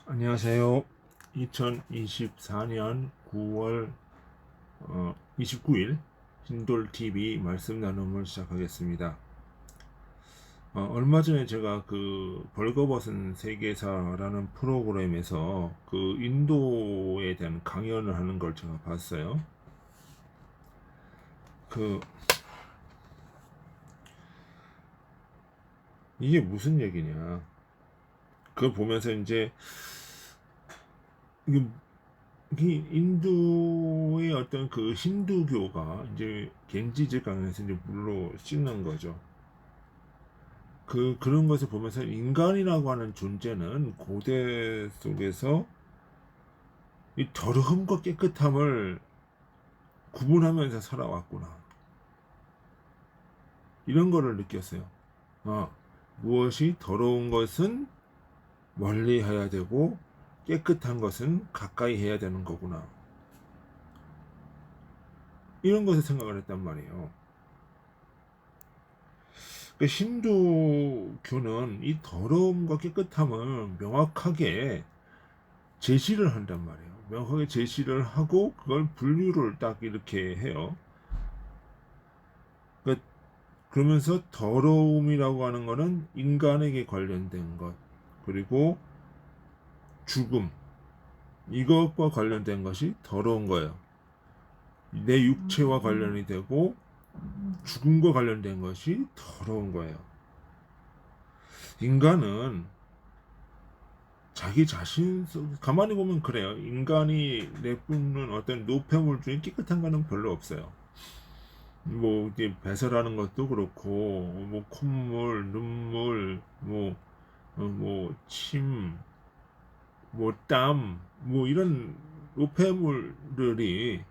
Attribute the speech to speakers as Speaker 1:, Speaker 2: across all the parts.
Speaker 1: 안녕하세요. 2024년 9월 29일 신돌TV 말씀 나눔을 시작하겠습니다. 얼마 전에 제가 그 벌거벗은 세계사라는 프로그램에서 그 인도에 대한 강연을 하는 걸 제가 봤어요. 그 이게 무슨 얘기냐? 그걸 보면서 이제 이게 이 인도의 어떤 그 힌두교가 이제 겐지즈 강에서 이제 물로 씻는 거죠. 그런 것을 보면서 인간이라고 하는 존재는 고대 속에서 이 더러움과 깨끗함을 구분하면서 살아왔구나. 이런 거를 느꼈어요. 아, 무엇이 더러운 것은 멀리 해야 되고 깨끗한 것은 가까이 해야 되는 거구나. 이런 것을 생각을 했단 말이에요. 그 힌두교는 이 더러움과 깨끗함을 명확하게 제시를 한단 말이에요. 명확하게 제시를 하고 그걸 분류를 딱 이렇게 해요. 그러니까 그러면서 더러움이라고 하는 거는 인간에게 관련된 것, 그리고 죽음, 이것과 관련된 것이 더러운 거예요. 내 육체와 관련이 되고 죽음과 관련된 것이 더러운 거예요. 인간은 자기 자신 가만히 보면 그래요. 인간이 내뿜는 어떤 노폐물 중에 깨끗한 거는 별로 없어요. 뭐 이제 배설하는 것도 그렇고 뭐 콧물, 눈물, 뭐 침, 뭐 땀, 뭐 이런 노폐물들이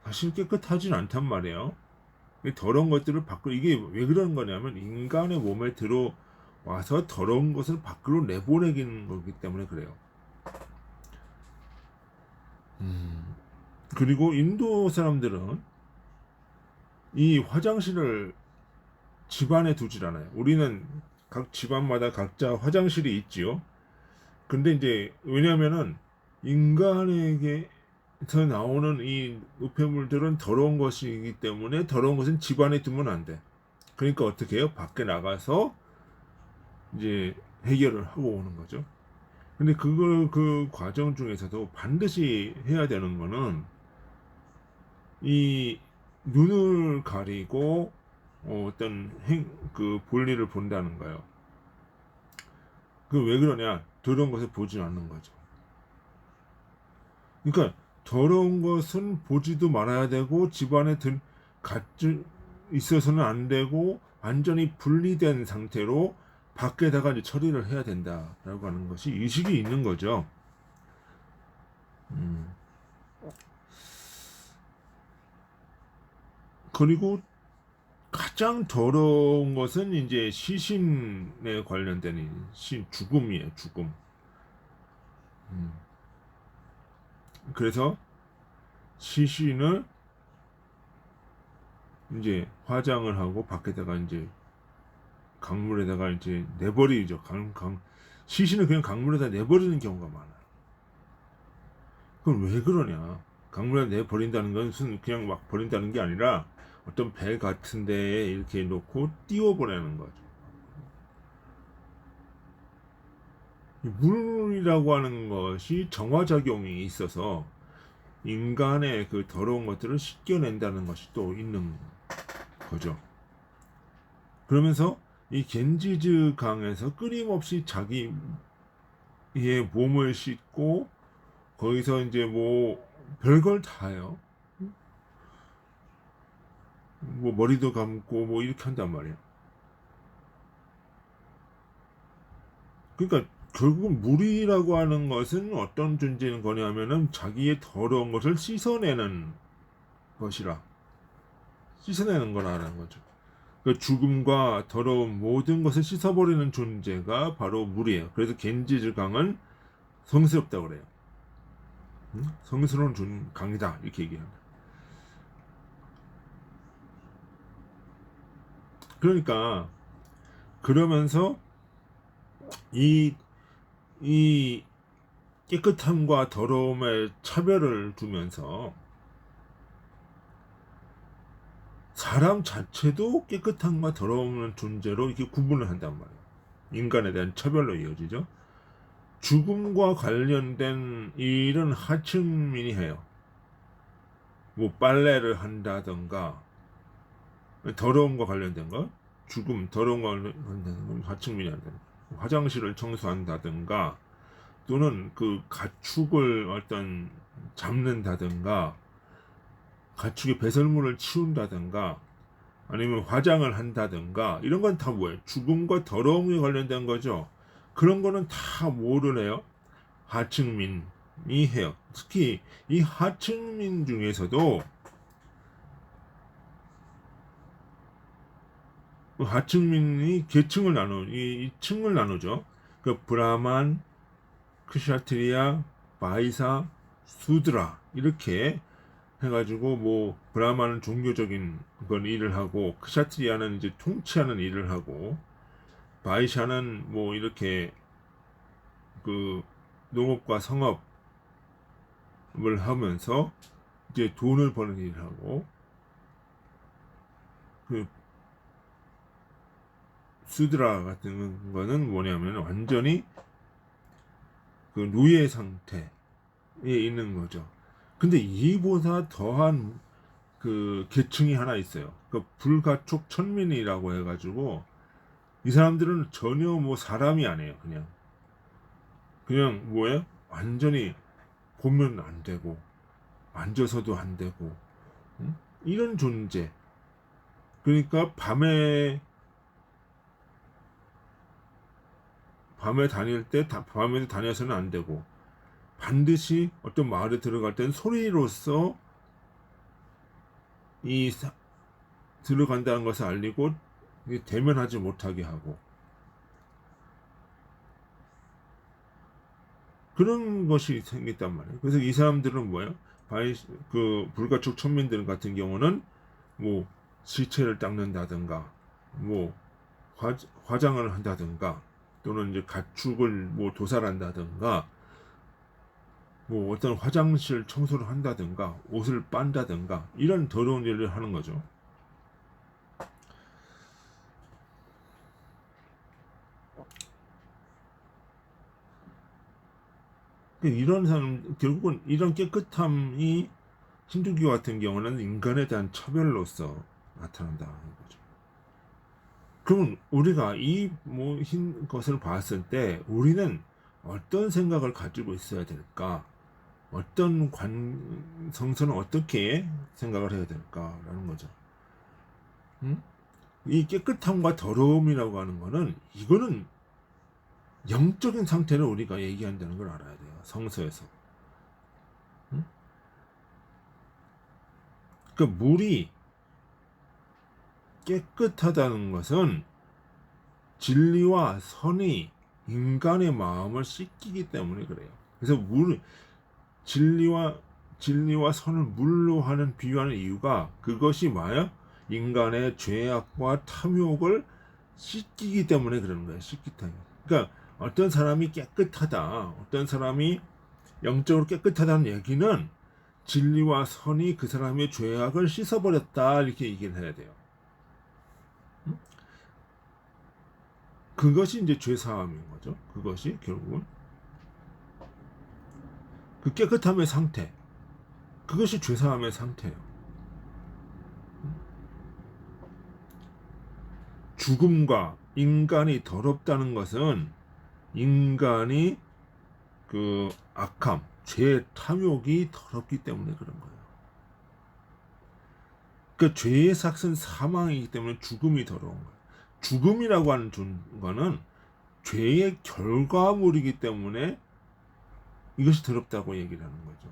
Speaker 1: 사실 깨끗하진 않단 말이에요. 더러운 것들을 밖으로 이게 왜 그런 거냐면 인간의 몸에 들어와서 더러운 것을 밖으로 내보내기는 거기 때문에 그래요. 그리고 인도 사람들은 이 화장실을 집안에 두질 않아요. 우리는 각 집안마다 각자 화장실이 있지요. 근데 이제 왜냐하면은 인간에게서 나오는 이 우폐물들은 더러운 것이기 때문에 더러운 것은 집안에 두면 안 돼. 그러니까 어떻게 해요? 밖에 나가서 이제 해결을 하고 오는 거죠. 근데 그걸 그 과정 중에서도 반드시 해야 되는 거는 이 눈을 가리고 어떤 그 볼일을 본다는 거예요. 그 왜 그러냐? 더러운 것을 보지 않는 거죠. 그러니까 더러운 것은 보지도 말아야 되고 집안에 같이 있어서는 안 되고 완전히 분리된 상태로 밖에다가 이제 처리를 해야 된다라고 하는 것이 의식이 있는 거죠. 음. 그리고 가장 더러운 것은 이제 시신에 관련된 죽음이에요, 죽음. 음. 그래서 시신을 이제 화장을 하고 밖에다가 이제 강물에다가 이제 내버리죠. 시신을 그냥 강물에다 내버리는 경우가 많아요. 그건 왜 그러냐? 강물에 내버린다는 건 그냥 막 버린다는 게 아니라 어떤 배 같은 데에 이렇게 놓고 띄워보내는 거죠. 물이라고 하는 것이 정화작용이 있어서 인간의 그 더러운 것들을 씻겨낸다는 것이 또 있는 거죠. 그러면서 이 겐지즈 강에서 끊임없이 자기의 몸을 씻고 거기서 이제 뭐 별걸 다 해요. 뭐 머리도 감고 뭐 이렇게 한단 말이에요. 그러니까 결국은 물이라고 하는 것은 어떤 존재인 거냐면은 자기의 더러운 것을 씻어내는 것이라 씻어내는 거라는 거죠. 그 죽음과 더러운 모든 것을 씻어버리는 존재가 바로 물이에요. 그래서 겐지즈 강은 성스럽다고 그래요. 성스러운 강이다 이렇게 얘기합니다. 그러니까 그러면서 이 이 깨끗함과 더러움의 차별을 두면서 사람 자체도 깨끗함과 더러움의 존재로 이렇게 구분을 한단 말이에요. 인간에 대한 차별로 이어지죠. 죽음과 관련된 일은 하층민이 해요. 뭐 빨래를 한다던가, 더러움과 관련된 거, 죽음, 더러움과 관련된 건 하층민이 한다. 화장실을 청소한다든가, 또는 그 가축을 어떤 잡는다든가, 가축의 배설물을 치운다든가, 아니면 화장을 한다든가, 이런 건 다 뭐예요? 죽음과 더러움에 관련된 거죠. 그런 거는 다 뭐를 해요? 하층민이 해요. 특히 이 하층민 중에서도 하층민이 계층을 이 층을 나누죠. 그 브라만, 크샤트리아, 바이사, 수드라 이렇게 해가지고 뭐 브라만은 종교적인 건 일을 하고 크샤트리아는 이제 통치하는 일을 하고 바이샤는 뭐 이렇게 그 농업과 성업을 하면서 이제 돈을 버는 일을 하고 그 수드라 같은 거는 뭐냐면 완전히 그 노예 상태에 있는 거죠. 근데 이보다 더한 그 계층이 하나 있어요. 그 불가촉 천민이라고 해가지고 이 사람들은 전혀 뭐 사람이 아니에요. 그냥 뭐예요? 완전히 보면 안 되고 만져서도 안 되고 응? 이런 존재. 그러니까 밤에 다닐 때 밤에 다녀서는 안 되고 반드시 어떤 마을에 들어갈 땐 소리로서 들어간다는 것을 알리고 대면하지 못하게 하고 그런 것이 생겼단 말이에요. 그래서 이 사람들은 뭐예요? 그 불가촉 천민들 같은 경우는 뭐 시체를 닦는다든가 뭐 화장을 한다든가 또는 이제 가축을 뭐 도살한다든가 뭐 어떤 화장실 청소를 한다든가 옷을 빤다든가 이런 더러운 일을 하는 거죠. 이런 사람 결국은 이런 깨끗함이 힌두교 같은 경우는 인간에 대한 차별로서 나타난다는 거죠. 그러면 우리가 이 흰 것을 봤을 때 우리는 어떤 생각을 가지고 있어야 될까? 어떤 성서는 어떻게 생각을 해야 될까라는 거죠. 응? 이 깨끗함과 더러움이라고 하는 거는 이거는 영적인 상태를 우리가 얘기한다는 걸 알아야 돼요. 성서에서. 응? 그 물이 깨끗하다는 것은 진리와 선이 인간의 마음을 씻기기 때문에 그래요. 그래서 진리와 선을 물로 하는 비유하는 이유가 그것이 뭐야? 인간의 죄악과 탐욕을 씻기기 때문에 그러는 거예요. 씻기다. 그러니까 어떤 사람이 깨끗하다, 어떤 사람이 영적으로 깨끗하다는 얘기는 진리와 선이 그 사람의 죄악을 씻어버렸다 이렇게 얘기를 해야 돼요. 그것이 이제 죄 사함인 거죠. 그것이 결국은 그 깨끗함의 상태, 그것이 죄 사함의 상태예요. 죽음과 인간이 더럽다는 것은 인간이 그 악함, 죄 탐욕이 더럽기 때문에 그런 거예요. 그 죄의 삭은 사망이기 때문에 죽음이 더러운 거예요. 죽음이라고 하는 거는 죄의 결과물이기 때문에 이것이 더럽다고 얘기를 하는 거죠.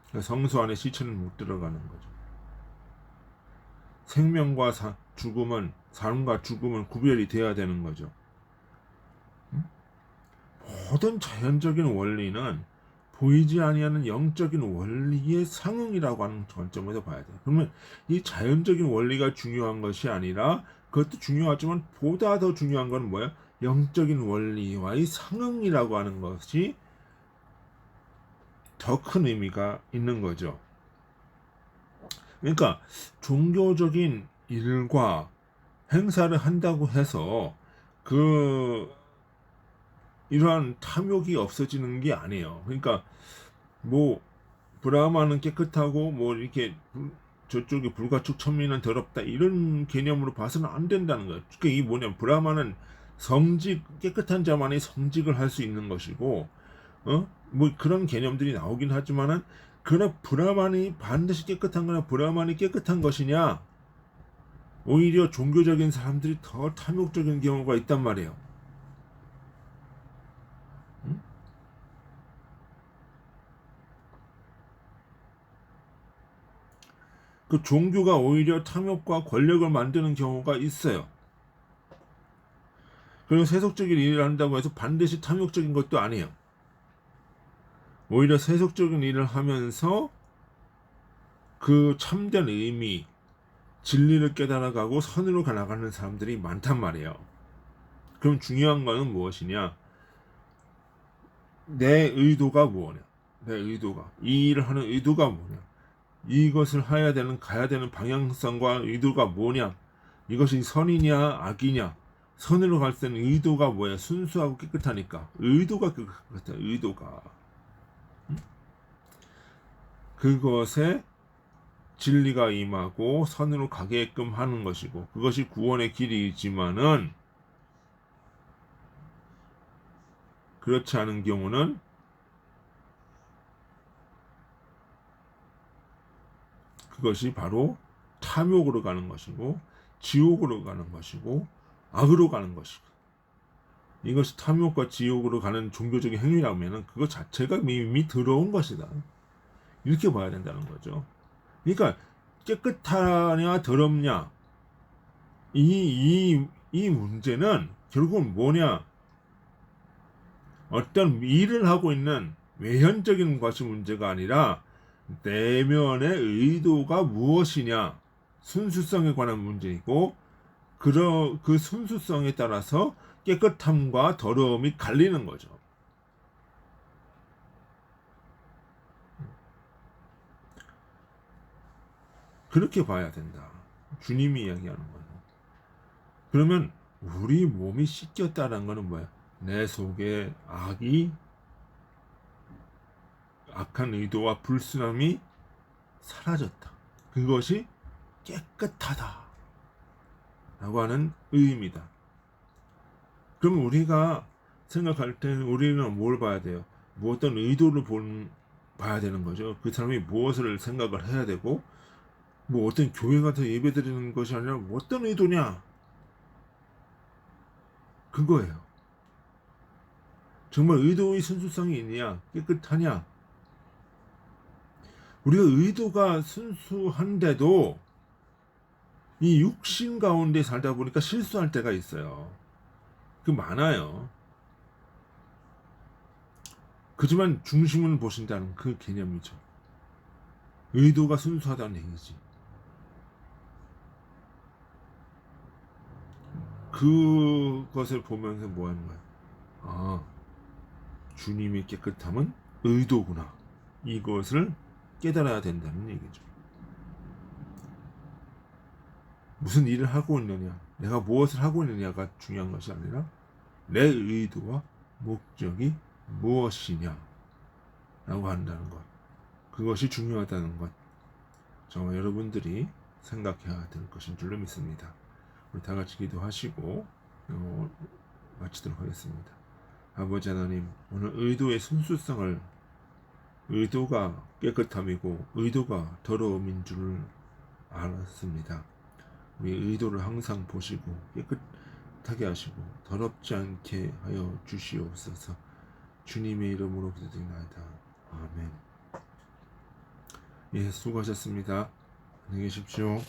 Speaker 1: 그러니까 성소 안에 시체는 못 들어가는 거죠. 생명과 죽음은 삶과 죽음은 구별이 돼야 되는 거죠. 모든 자연적인 원리는 보이지 아니하는 영적인 원리의 상응이라고 하는 관점에서 봐야 돼요. 그러면 이 자연적인 원리가 중요한 것이 아니라 그것도 중요하지만 보다 더 중요한 건 뭐야? 영적인 원리와의 상응이라고 하는 것이 더 큰 의미가 있는 거죠. 그러니까 종교적인 일과 행사를 한다고 해서 그 이러한 탐욕이 없어지는 게 아니에요. 그러니까 뭐 브라마는 깨끗하고 뭐 이렇게 저쪽에 불가축 천민은 더럽다 이런 개념으로 봐서는 안 된다는 거예요. 그러니까 이게 뭐냐면 브라마는 성직 깨끗한 자만이 성직을 할 수 있는 것이고 뭐 그런 개념들이 나오긴 하지만은 그러나 브라만이 반드시 깨끗한 거나 브라만이 깨끗한 것이냐 오히려 종교적인 사람들이 더 탐욕적인 경우가 있단 말이에요. 응? 그 종교가 오히려 탐욕과 권력을 만드는 경우가 있어요. 그리고 세속적인 일을 한다고 해서 반드시 탐욕적인 것도 아니에요. 오히려 세속적인 일을 하면서 그 참된 의미, 진리를 깨달아가고 선으로 나가는 사람들이 많단 말이에요. 그럼 중요한 거는 무엇이냐? 내 의도가 뭐냐? 내 의도가 이 일을 하는 의도가 뭐냐? 이것을 해야 되는 가야 되는 방향성과 의도가 뭐냐? 이것이 선이냐 악이냐? 선으로 갈 때는 의도가 뭐야? 순수하고 깨끗하니까 의도가 깨끗해. 의도가 그것에 진리가 임하고 선으로 가게끔 하는 것이고 그것이 구원의 길이지만은 그렇지 않은 경우는 그것이 바로 탐욕으로 가는 것이고 지옥으로 가는 것이고 악으로 가는 것이고 이것이 탐욕과 지옥으로 가는 종교적인 행위라면 그것 자체가 이미 더러운 것이다. 이렇게 봐야 된다는 거죠. 그러니까 깨끗하냐 더럽냐 이 문제는 결국은 뭐냐 어떤 일을 하고 있는 외현적인 것이 문제가 아니라 내면의 의도가 무엇이냐 순수성에 관한 문제이고 그 순수성에 따라서 깨끗함과 더러움이 갈리는 거죠. 그렇게 봐야 된다. 주님이 이야기하는 거예요. 그러면 우리 몸이 씻겼다는 거는 뭐야? 내 속에 악한 의도와 불순함이 사라졌다. 그것이 깨끗하다. 라고 하는 의미다. 그럼 우리가 생각할 때는 우리는 뭘 봐야 돼요? 뭐 어떤 의도를 봐야 되는 거죠. 그 사람이 무엇을 생각을 해야 되고 뭐 어떤 교회 가서 예배 드리는 것이 아니라 뭐 어떤 의도냐? 그거예요. 정말 의도의 순수성이 있느냐? 깨끗하냐? 우리가 의도가 순수한데도 이 육신 가운데 살다 보니까 실수할 때가 있어요. 그 많아요. 그지만 중심을 보신다는 그 개념이죠. 의도가 순수하다는 얘기지. 그것을 보면서 뭐 하는 거야? 아, 주님의 깨끗함은 의도구나. 이것을 깨달아야 된다는 얘기죠. 무슨 일을 하고 있느냐, 내가 무엇을 하고 있느냐가 중요한 것이 아니라 내 의도와 목적이 무엇이냐 라고 한다는 것. 그것이 중요하다는 것. 정말 여러분들이 생각해야 될 것인 줄로 믿습니다. 우리 다 같이 기도하시고 마치도록 하겠습니다. 아버지 하나님, 오늘 의도의 순수성을 의도가 깨끗함이고 의도가 더러움인 줄 알았습니다. 우리 의도를 항상 보시고 깨끗하게 하시고 더럽지 않게 하여 주시옵소서. 주님의 이름으로 기도드립니다. 아멘. 예, 수고하셨습니다. 안녕히 계십시오.